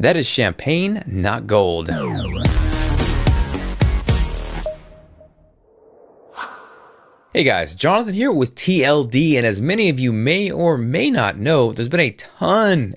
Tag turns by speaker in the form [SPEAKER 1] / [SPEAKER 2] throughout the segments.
[SPEAKER 1] That is champagne, not gold. Hey guys, Jonathan here with TLD, and as many of you may or may not know, there's been a ton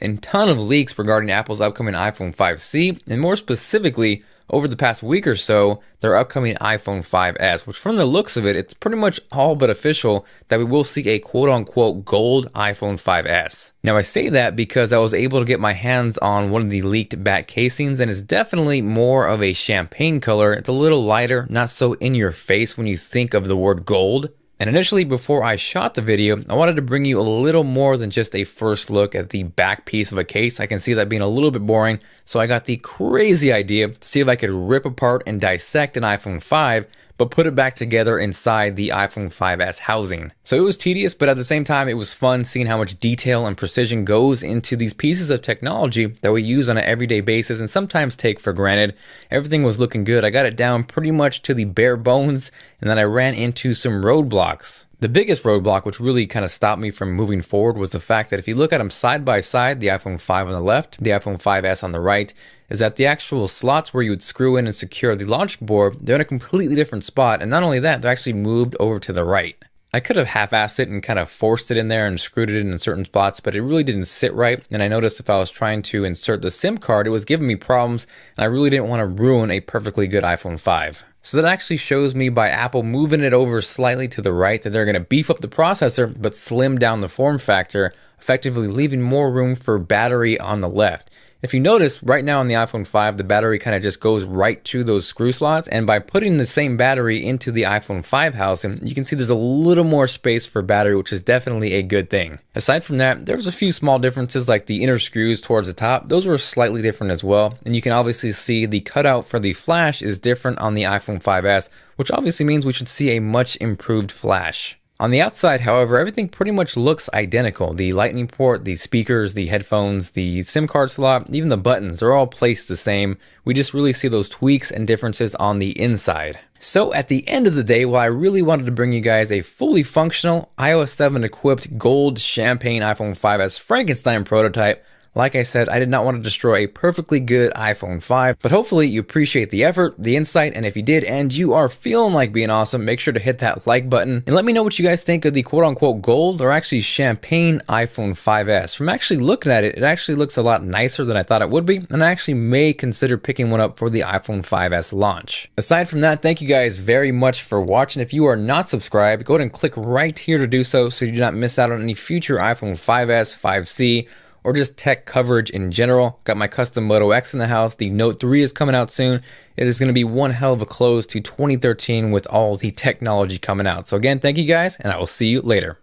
[SPEAKER 1] of leaks regarding Apple's upcoming iPhone 5C, and more specifically, over the past week or so, their upcoming iPhone 5S, which from the looks of it, it's pretty much all but official that we will see a quote-unquote gold iPhone 5S. Now I say that because I was able to get my hands on one of the leaked back casings, and it's definitely more of a champagne color. It's a little lighter, not so in your face when you think of the word gold. And initially, before I shot the video, I wanted to bring you a little more than just a first look at the back piece of a case. I can see that being a little bit boring, so I got the crazy idea to see if I could rip apart and dissect an iPhone 5, but put it back together inside the iPhone 5S housing. So it was tedious, but at the same time, it was fun seeing how much detail and precision goes into these pieces of technology that we use on an everyday basis and sometimes take for granted. Everything was looking good. I got it down pretty much to the bare bones, and then I ran into some roadblocks. The biggest roadblock, which really kind of stopped me from moving forward, was the fact that if you look at them side by side, the iPhone 5 on the left, the iPhone 5S on the right, is that the actual slots where you would screw in and secure the logic board, they're in a completely different spot, and not only that, they're actually moved over to the right. I could have half-assed it and kind of forced it in there and screwed it in certain spots, but it really didn't sit right, and I noticed if I was trying to insert the SIM card, it was giving me problems, and I really didn't want to ruin a perfectly good iPhone 5. So that actually shows me by Apple moving it over slightly to the right that they're going to beef up the processor but slim down the form factor, effectively leaving more room for battery on the left. If you notice, right now on the iPhone 5, the battery kind of just goes right to those screw slots, and by putting the same battery into the iPhone 5 housing, you can see there's a little more space for battery, which is definitely a good thing. Aside from that, there was a few small differences like the inner screws towards the top. Those were slightly different as well, and you can obviously see the cutout for the flash is different on the iPhone 5S, which obviously means we should see a much improved flash. On the outside, however, everything pretty much looks identical. The lightning port, the speakers, the headphones, the SIM card slot, even the buttons, they're all placed the same. We just really see those tweaks and differences on the inside. So at the end of the day, while I really wanted to bring you guys a fully functional iOS 7 equipped gold champagne iPhone 5S Frankenstein prototype, like I said, I did not want to destroy a perfectly good iPhone 5, but hopefully you appreciate the effort, the insight, and if you did and you are feeling like being awesome, make sure to hit that like button and let me know what you guys think of the quote-unquote gold or actually champagne iPhone 5S. From actually looking at it, it actually looks a lot nicer than I thought it would be, and I actually may consider picking one up for the iPhone 5S launch. Aside from that, thank you guys very much for watching. If you are not subscribed, go ahead and click right here to do so you do not miss out on any future iPhone 5S, 5C, or just tech coverage in general. Got my custom Moto X in the house. The Note 3 is coming out soon. It is going to be one hell of a close to 2013 with all the technology coming out. So again, thank you guys, and I will see you later.